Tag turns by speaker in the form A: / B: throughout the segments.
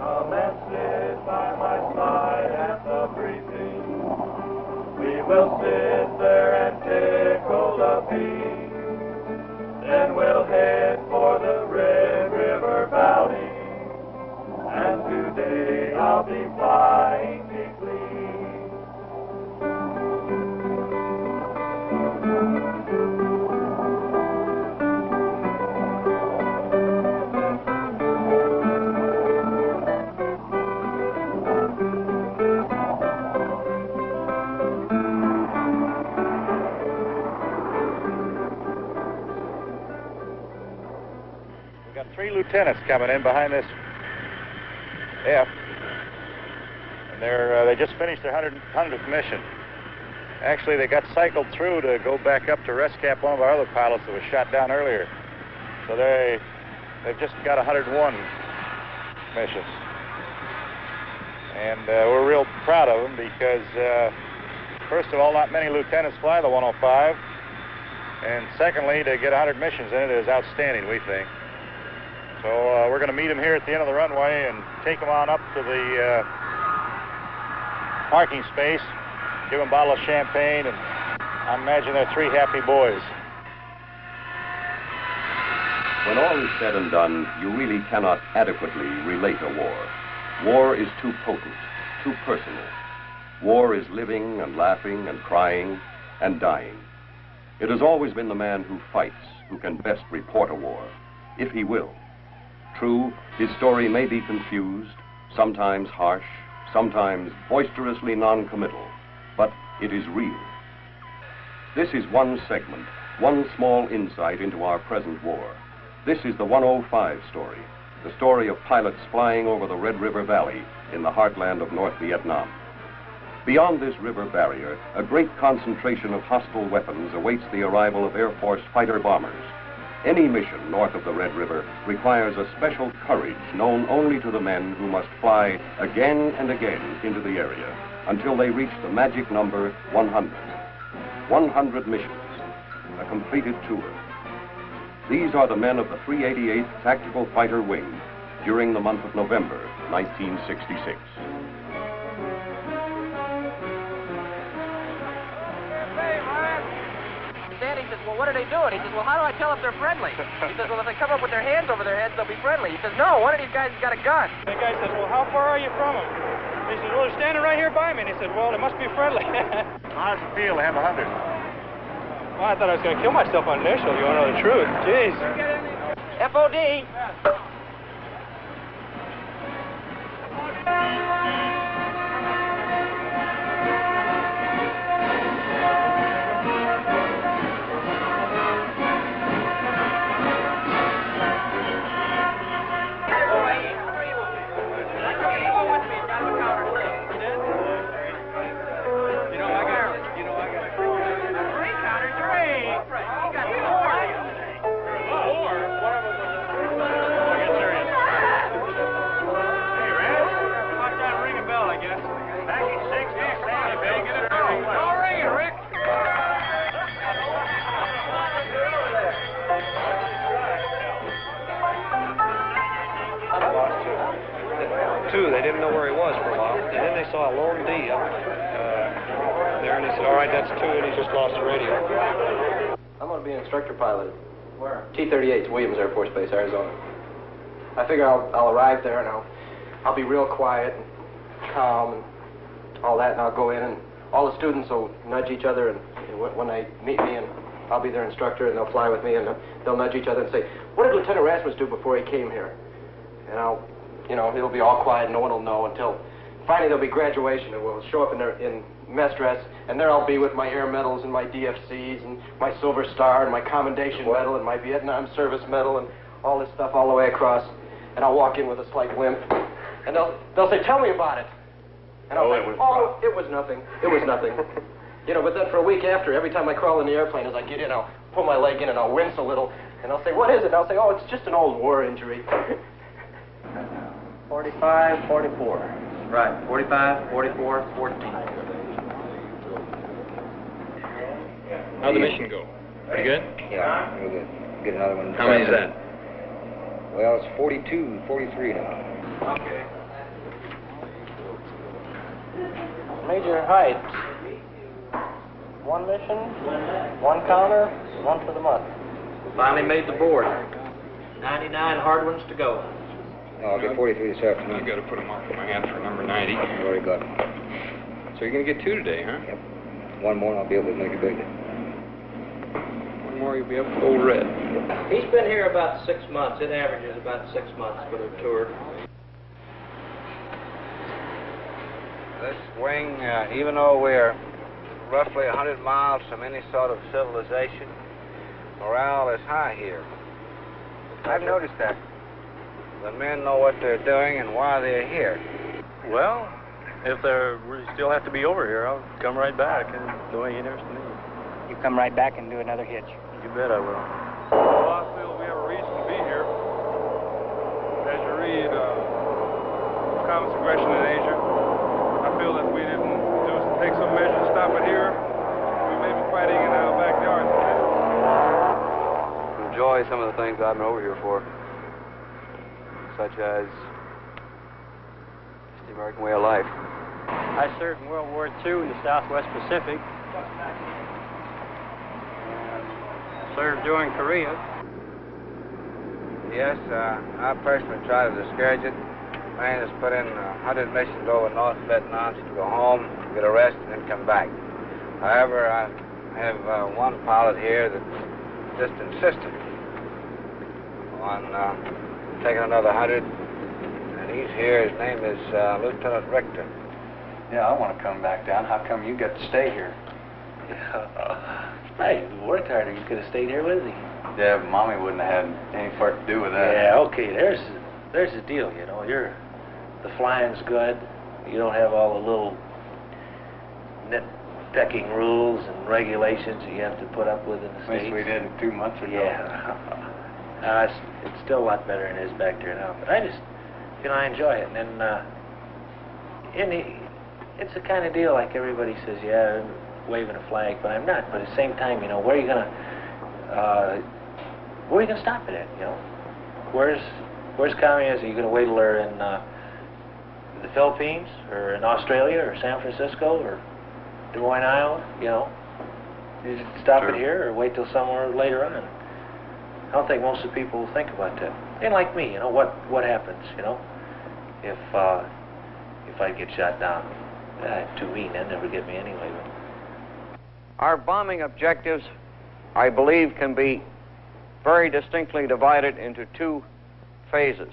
A: Come and sit by my side at the briefing. We will sit there and tickle the beat. Then we'll head for the Red River Valley. And today I'll be flying glee.
B: We've got 3 lieutenants coming in behind this F, and they just finished their 100th mission. Actually, they got cycled through to go back up to rescue one of our other pilots that was shot down earlier. So they've just got 101 missions, and we're real proud of them because, first of all, not many lieutenants fly the 105, and secondly, to get 100 missions in it is outstanding, we think. So we're going to meet them here at the end of the runway and take them on up to the parking space, give them a bottle of champagne, and I imagine they're 3 happy boys.
C: When all is said and done, you really cannot adequately relate a war. War is too potent, too personal. War is living and laughing and crying and dying. It has always been the man who fights who can best report a war, if he will. True, his story may be confused, sometimes harsh, sometimes boisterously non-committal, but it is real. This is one segment, one small insight into our present war. This is the 105 story, the story of pilots flying over the Red River Valley in the heartland of North Vietnam. Beyond this river barrier, a great concentration of hostile weapons awaits the arrival of Air Force fighter bombers. Any mission north of the Red River requires a special courage known only to the men who must fly again and again into the area until they reach the magic number 100. 100 missions, a completed tour. These are the men of the 388th Tactical Fighter Wing during the month of November, 1966.
D: He says, well, what are they doing? He says, well, how do I tell if they're friendly? He says, well, if they come up with their hands over their heads, they'll be friendly. He says, no, one of these guys has got a gun.
E: The guy says, well, how far are you from them? He says, well, they're standing right here by me. And he said, well, they must be friendly.
B: How does it feel to have 100?
E: Well, I thought I was going to kill myself on initial. You want to know the truth? Jeez.
D: FOD.
F: They didn't know where he was for a while, and then they saw a lone D up there, and he said, all right, that's 2, and he just lost the radio.
G: I'm going to be an instructor pilot. Where? T-38, Williams Air Force Base, Arizona. I figure I'll arrive there, and I'll be real quiet and calm and all that, and I'll go in, and all the students will nudge each other, and when they meet me, and I'll be their instructor, and they'll fly with me, and they'll nudge each other and say, what did Lieutenant Rasmus do before he came here? And it'll be all quiet, no one will know until finally there'll be graduation, and we'll show up in mess dress, and there I'll be with my air medals and my DFCs and my Silver Star and my Commendation Medal and my Vietnam Service Medal and all this stuff all the way across, and I'll walk in with a slight limp, and they'll say, tell me about it. And I'll say, it was nothing. It was nothing. But then for a week after, every time I crawl in the airplane, as I get in, I'll pull my leg in and I'll wince a little, and I'll say, what is it? And I'll say, oh, it's just an old war injury.
D: 45, 44. Right, 45, 44, 14.
F: How'd the mission go? Pretty good?
H: Yeah, real good. Get another one.
F: How many is that?
H: Well, it's 42, 43 now.
D: Okay.
G: Major height. 1 mission, 1 counter, 1 for the month.
D: Finally made the board. 99 hard ones to go.
H: Oh, I'll get 43 this afternoon.
F: I've got to put them up in my hand for number 90.
H: I've already got them.
F: So you're going to get 2 today, huh?
H: Yep. 1 more and I'll be able to make a big day.
F: 1 more, you'll be up to Old Red.
G: He's been here about 6 months. It averages about 6 months for the tour.
H: This wing, even though we're roughly 100 miles from any sort of civilization, morale is high here. I've noticed that. The men know what they're doing and why they're here.
I: Well, if we still have to be over here, I'll come right back and do anything interesting to me.
J: You come right back and do another hitch.
I: You bet I will.
K: Well, I feel we have a reason to be here. As you read Common Aggression in Asia, I feel that we didn't take some measures to stop it here. We may be fighting in our backyard today.
H: Enjoy some of the things I've been over here for, such as the American way of life.
J: I served in World War II in the Southwest Pacific. Served during Korea.
H: Yes, I personally try to discourage it. Man has put in 100 missions over North Vietnam to go home, get a rest, and then come back. However, I have one pilot here that just insisted on taking another 100, and he's here. His name is Lieutenant Richter.
B: Yeah, I want to come back down. How come you get to stay here?
L: Hey, you worked harder. You could have stayed here with me.
B: Yeah, but Mommy wouldn't have had any part to do with that.
L: Yeah, okay. There's the deal. You know, the flying's good. You don't have all the little nitpicking rules and regulations that you have to put up with in the
B: Which
L: States.
B: we did 2 months ago.
L: Yeah. It's still a lot better than it is back there now. But I just, I enjoy it. And it's the kind of deal like everybody says, yeah, I'm waving a flag, but I'm not. But at the same time, where are you gonna stop it at? Where's communism? Are you gonna wait till they're in the Philippines or in Australia or San Francisco or Des Moines, Iowa? You just stop it here or wait till somewhere later on. I don't think most of the people think about that. They like me, what happens, if I get shot down. I'm too mean, they'd never get me anyway.
M: Our bombing objectives, I believe, can be very distinctly divided into 2 phases.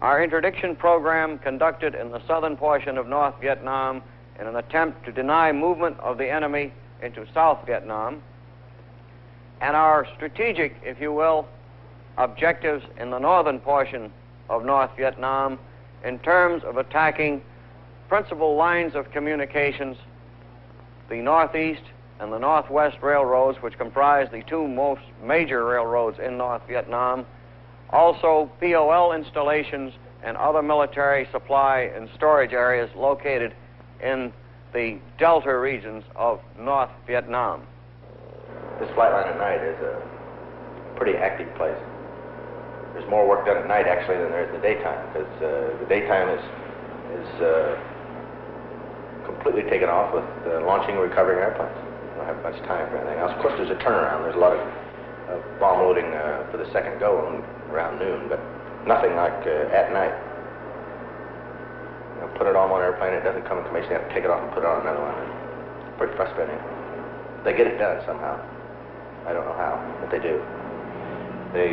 M: Our interdiction program conducted in the southern portion of North Vietnam in an attempt to deny movement of the enemy into South Vietnam, and our strategic, if you will, objectives in the northern portion of North Vietnam in terms of attacking principal lines of communications, the Northeast and the Northwest railroads, which comprise the 2 most major railroads in North Vietnam, also POL installations and other military supply and storage areas located in the delta regions of North Vietnam.
N: This flight line at night is a pretty active place. There's more work done at night actually than there is in the daytime, because the daytime is completely taken off with launching and recovering airplanes. We don't have much time for anything else. Of course, there's a turnaround. There's a lot of bomb loading for the second go around noon, but nothing like at night. Put it on one airplane, it doesn't come in commission, you have to take it off and put it on another one. It's pretty frustrating. They get it done somehow. I don't know how, but they do.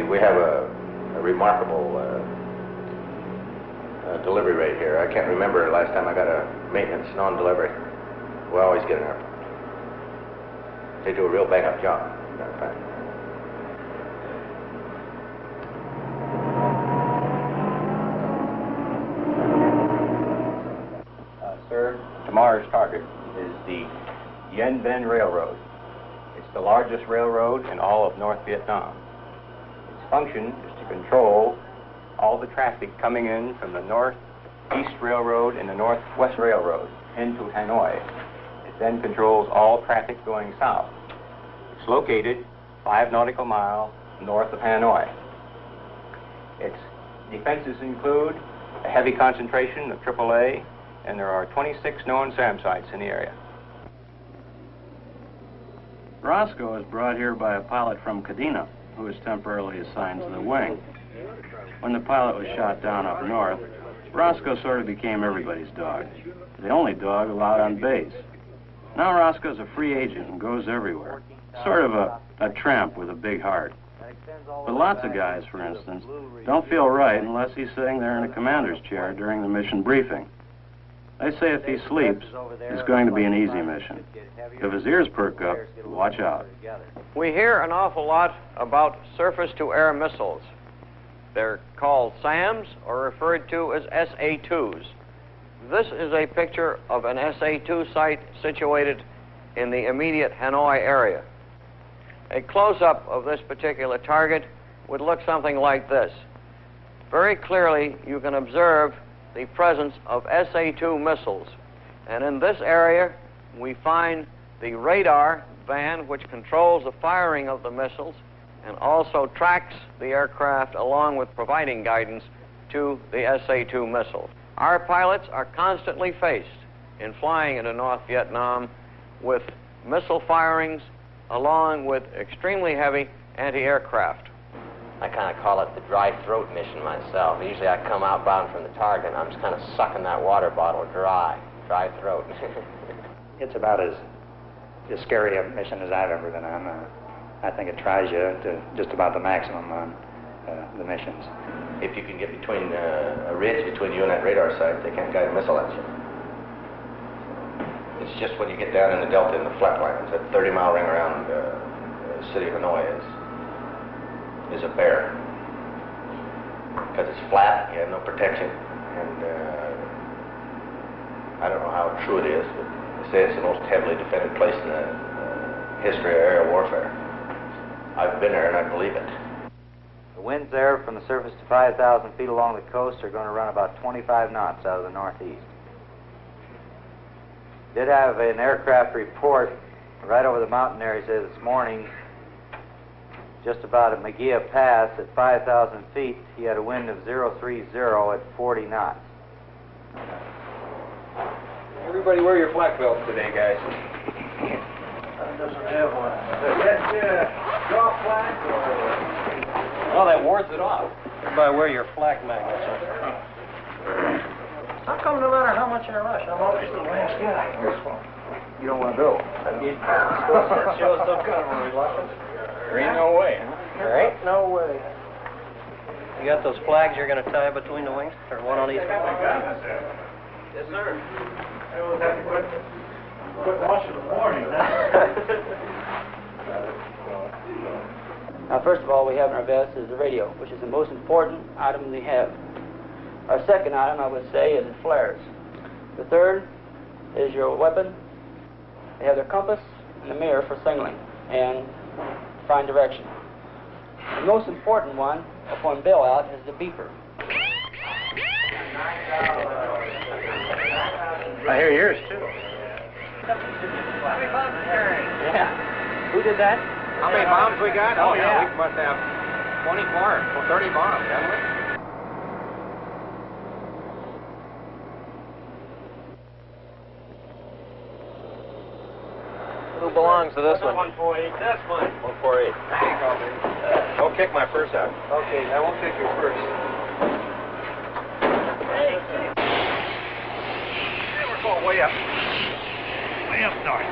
N: We have a remarkable delivery rate here. I can't remember the last time I got a maintenance non-delivery. We always get an airplane. They do a real bang-up job, as a matter of fact.
O: Sir, tomorrow's target is the Yen Ben Railroad. It's the largest railroad in all of North Vietnam. Its function is to control all the traffic coming in from the Northeast Railroad and the Northwest Railroad into Hanoi. It then controls all traffic going south. It's located 5 nautical miles north of Hanoi. Its defenses include a heavy concentration of AAA, and there are 26 known SAM sites in the area.
P: Roscoe was brought here by a pilot from Kadena, who was temporarily assigned to the wing. When the pilot was shot down up north, Roscoe sort of became everybody's dog, the only dog allowed on base. Now Roscoe's a free agent and goes everywhere, sort of a tramp with a big heart. But lots of guys, for instance, don't feel right unless he's sitting there in a commander's chair during the mission briefing. They say if he sleeps, it's going to be an easy mission. If his ears perk up, watch out.
M: We hear an awful lot about surface-to-air missiles. They're called SAMs or referred to as SA-2s. This is a picture of an SA-2 site situated in the immediate Hanoi area. A close-up of this particular target would look something like this. Very clearly, you can observe the presence of SA-2 missiles. And in this area, we find the radar van which controls the firing of the missiles and also tracks the aircraft along with providing guidance to the SA-2 missiles. Our pilots are constantly faced in flying into North Vietnam with missile firings along with extremely heavy anti-aircraft.
D: I kind of call it the dry throat mission myself. Usually I come outbound from the target and I'm just kind of sucking that water bottle dry throat.
Q: It's about as scary a mission as I've ever been on. I think it tries you to just about the maximum on the missions.
N: If you can get between a ridge between you and that radar site, they can't guide a missile at you. It's just when you get down in the delta in the flatlands, that 30-mile ring around the city of Hanoi is a bear. Because it's flat, you have no protection, and I don't know how true it is, but they say it's the most heavily defended place in the history of aerial warfare. I've been there and I believe it.
R: The winds there from the surface to 5,000 feet along the coast are going to run about 25 knots out of the northeast. Did have an aircraft report right over the mountain area this morning, just about at Magia Pass at 5,000 feet. He had a wind of 030 at 40 knots.
O: Everybody wear your flak belts today, guys.
B: Doesn't have one. Draw flag.
O: Well, that wards it off.
J: Everybody wear your flak magnets. How come no matter how much I rush, I'm always the last guy?
O: You don't want to go.
J: That shows some kind of a reluctance.
O: There ain't no way, huh?
J: There ain't no way. You got those flags you're going to tie between the wings? Or one on each?
B: Yes, sir. I always have to quit watching the morning.
S: Now, first of all, we have in our vest is the radio, which is the most important item we have. Our second item, I would say, is the flares. The third is your weapon. They have their compass and the mirror for signaling and find direction. The most important one, upon bail out, is the beeper.
O: I hear yours, too.
S: Yeah. Who did that?
O: How many bombs we got? Oh, yeah. We must have 24 or 30 bombs, haven't we?
D: Who belongs to this one?
O: 148. That's mine. 148. Don't kick my purse out. Okay, I won't kick your purse.
B: Hey, we're going way up. Way up north.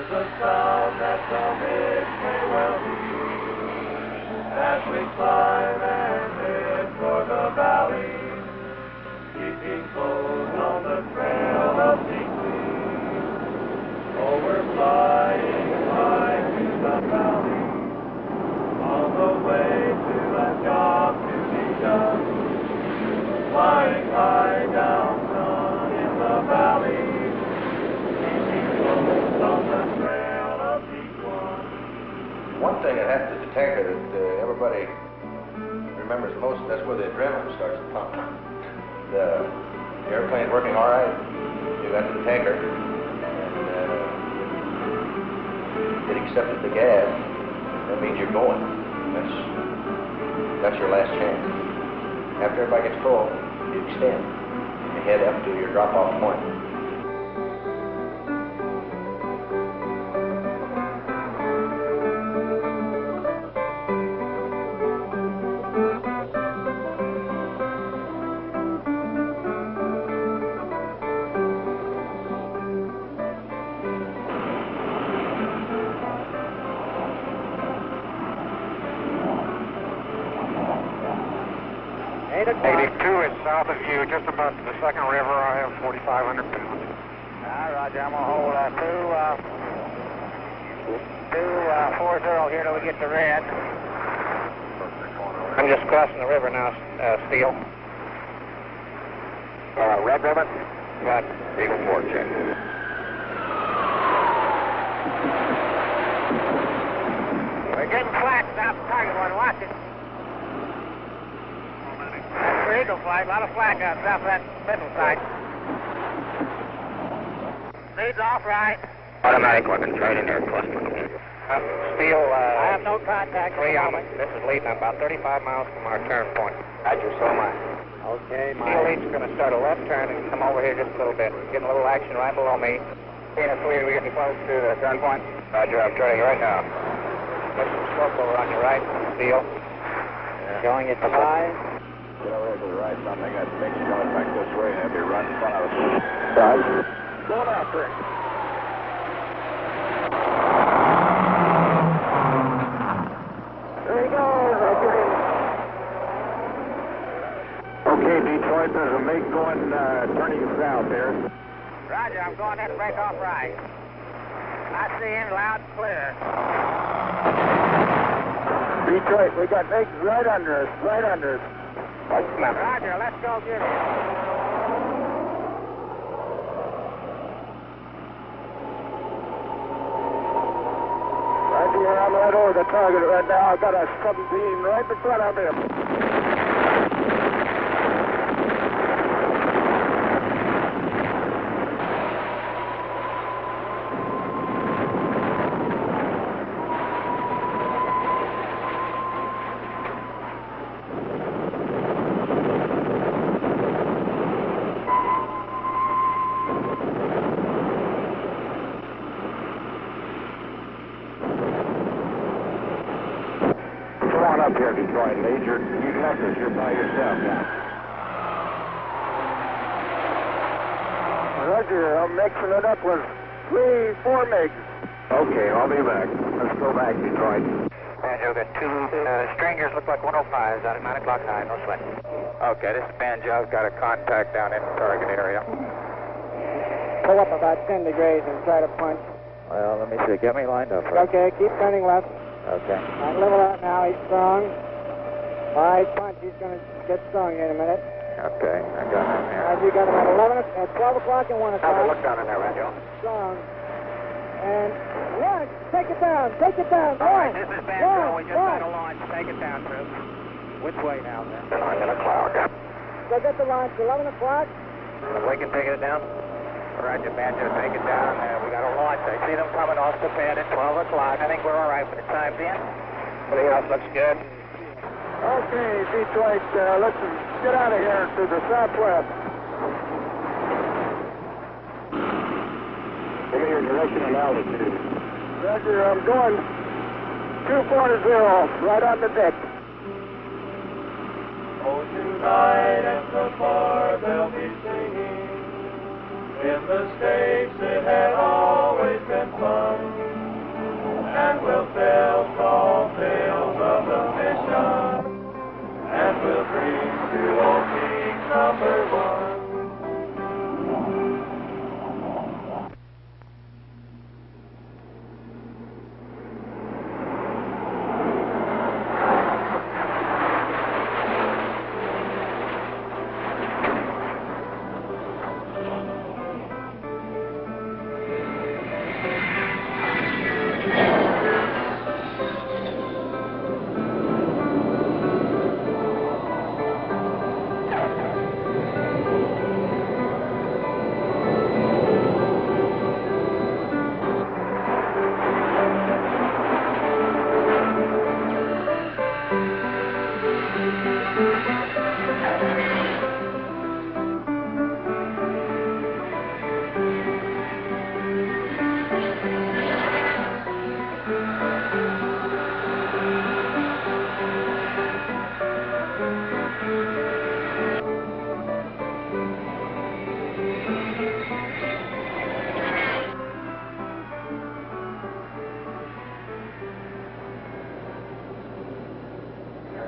A: There's a sound that the mist may well hear as we climb and head for the valley, keeping close on the trail of secret. Oh, we're flying high to the valley, on the way to a job to be done. Flying high down sun in the valley, keeping close on the trail of P1.
N: One thing that happens at the tanker that everybody remembers most, that's where the adrenaline starts to pump. The airplane's working all right, you got the tanker, and it accepted the gas. That means you're going. That's your last chance. After everybody gets full, you extend. You head up to your drop-off point.
H: South of you, just about to the second river. I have 4,500 pounds.
T: Roger, I'm going to hold 240 here till we get to red.
H: I'm just crossing the river now, Steele. Red river? Got Eagle 4 check.
T: We're getting flat south of target one. Watch it. That's for Eagle flight. A lot of flak out south of that middle side. Leads off right.
H: Automatic weapons right in there, cluster. Steele,
T: I have no contact.
H: 3 on it. This is leading about 35 miles from our turn point. Roger, so am I.
T: Okay,
H: Steele lead's going to start a left turn and come over here just a little bit. Getting a little action right below me. Phoenix lead, we getting close to the turn point? Roger, I'm turning right now. There's some smoke over on your right, Steele.
T: Showing it high.
B: Get over here to the right, something. They got things going back this way, and they'll be right in front of us. Roger. Going after it.
T: There he goes.
B: Okay, Detroit, there's a MiG going, turning south here.
T: Roger, I'm going that break off right. I see him loud and clear.
B: Detroit, we got MiGs right under us, right under us.
T: Roger, let's go get him.
B: Roger, I'm right over the target right now. I've got a 17 right in front of him. Up here, Detroit. Lead, you left us. You're by yourself now. Roger, I'm mixing it up with 3-4 MiGs. Okay, I'll be back. Let's go back, Detroit.
H: Banjo, got 2 stringers, look like 105s out at 9 o'clock high, no sweat. Okay, this is Banjo. Got a contact down in the target area.
T: Pull up about 10 degrees and try to punch.
H: Well, let me see. Get me lined up.
T: Okay, keep turning left.
H: Okay.
T: Right, level out now. He's strong. All right, punch. He's going to get strong in a minute.
H: Okay, I got him here.
T: All right, you got him at 12 o'clock and 1 o'clock.
H: Have a look down in there, Banjo.
T: Strong. And launch. Take it down. Take it down.
H: All right, this is Banjo. We just
T: launch.
H: got a launch. Take it down, Chris. Which way now, then? I'm in a cloud.
T: So get the launch. 11 o'clock.
H: We can take it down. Roger, Banjo, take it down. We got a launch. I see them coming off the pad at 12 o'clock. I think we're all right for the time being. Everything else looks good.
B: Okay, Detroit, let's get out of here to the southwest. Give me your direction and altitude. Roger, I'm going 240, right on the deck.
A: Oh, tonight at the bar they'll be singing. In the States it had always been fun.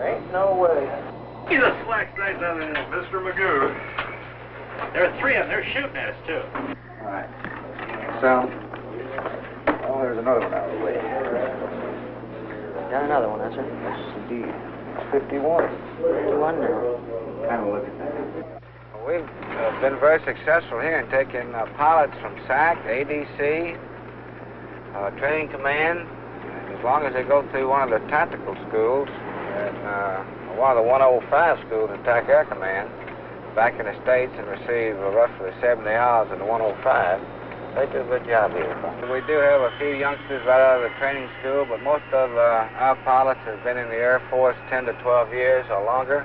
S: Ain't no way.
B: He's a slack size other than
K: Mr. Magoo.
B: There are three of them. They're shooting at us, too.
H: All right. Sound. Oh, there's another one out of the way.
S: Got another one, that's it.
H: Yes, indeed. It's 51.
S: 51 now.
H: Kind of look at that. We've been very successful here in taking pilots from SAC, ADC, Training Command, and as long as they go through one of the tactical schools and one of the 105 schools in TAC Air Command back in the States and receive roughly 70 hours in the 105, they do a good job here. We do have a few youngsters right out of the training school, but most of our pilots have been in the Air Force 10 to 12 years or longer.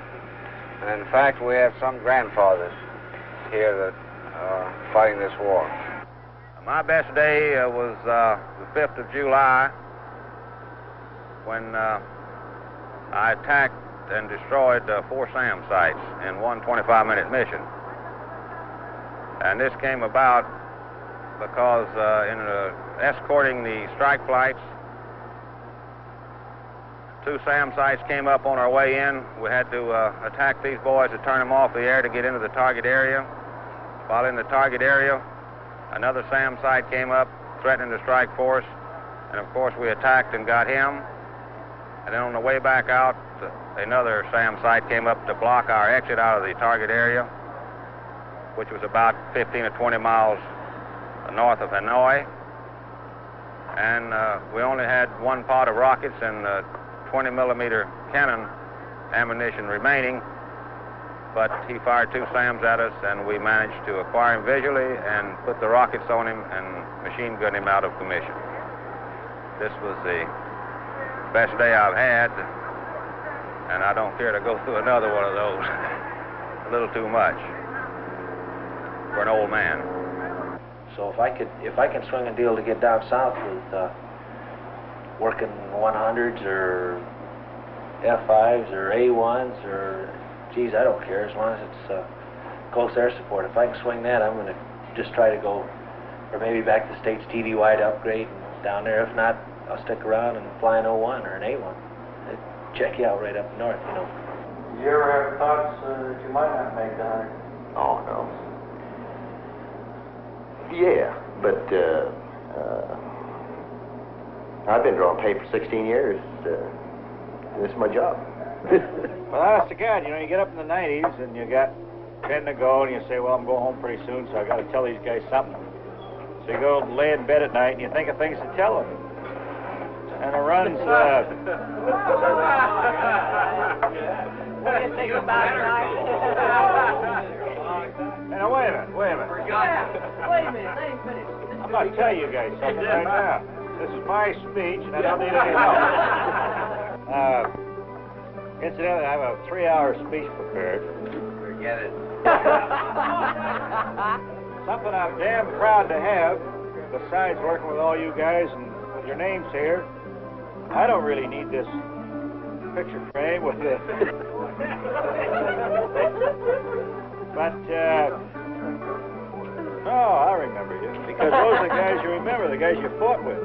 H: And in fact, we have some grandfathers here that are fighting this war. My best day was the 5th of July when I attacked and destroyed 4 SAM sites in one 25-minute mission. And this came about because in escorting the strike flights, 2 SAM sites came up on our way in. We had to attack these boys to turn them off the air to get into the target area. While in the target area, another SAM site came up, threatening the strike force. And of course, we attacked and got him. And then on the way back out, another SAM site came up to block our exit out of the target area, which was about 15 or 20 miles north of Hanoi. And we only had 1 pot of rockets and 20-millimeter cannon ammunition remaining, but he fired 2 SAMs at us, and we managed to acquire him visually and put the rockets on him and machine gun him out of commission. This was the best day I've had, and I don't care to go through another one of those. A little too much for an old man.
L: So if I can swing a deal to get down south with working 100s or F5s or A1s or, geez, I don't care as long as it's close air support. If I can swing that, I'm going to just try to go, or maybe back to the States TDY to upgrade and down there. If not, I'll stick around and fly an O1 or an A1. It'd check you out right up north, you know.
J: Did you ever have thoughts that you might not make the 100?
N: Oh, no. Yeah, but I've been drawing pay for 16 years. This is my job.
B: Well, honest to God, you know, you get up in the 90s and you got 10 to go and you say, well, I'm going home pretty soon, so I got to tell these guys something. So you go lay in bed at night and you think of things to tell them. And it runs,
S: What do you think about it,
B: Now, wait a minute.
S: Wait a minute, let him finish.
B: I'm going to tell you guys something right now. This is my speech, and I don't need any help. Incidentally, I have a 3-hour speech prepared.
H: Forget it.
B: Something I'm damn proud to have, besides working with all you guys and your names here. I don't really need this picture frame with it. But, oh, I remember you. Because those are the guys you remember, the guys you fought with.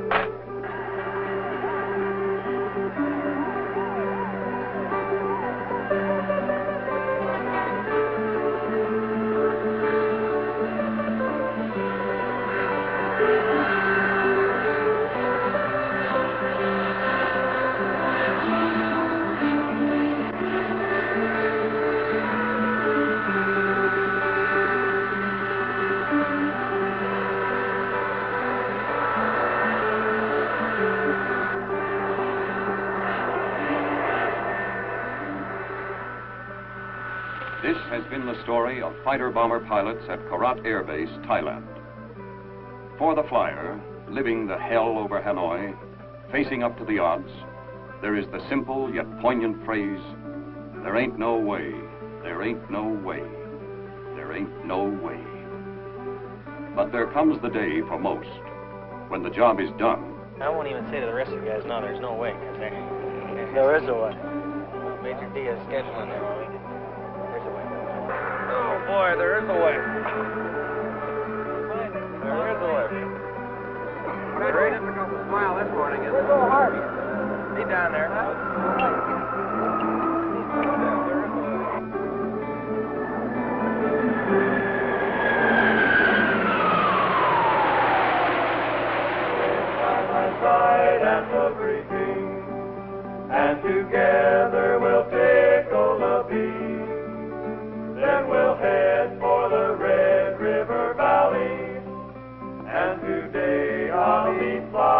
C: This has been the story of fighter-bomber pilots at Korat Air Base, Thailand. For the flyer, living the hell over Hanoi, facing up to the odds, there is the simple yet poignant phrase, there ain't no way, there ain't no way, there ain't no way. But there comes the day for most, when the job is done.
J: I won't even say to the rest of you guys, no, there's no way.
S: There is a way.
J: Major D is scheduling there. There's a way.
K: Oh, boy, there is a way.
J: There is a way.
K: Very difficult to smile this morning, isn't it?
S: Where's old Harvey?
K: He's down there.
A: together we'll tickle the beach. Then we'll head for the Red River Valley, and today I'll be flying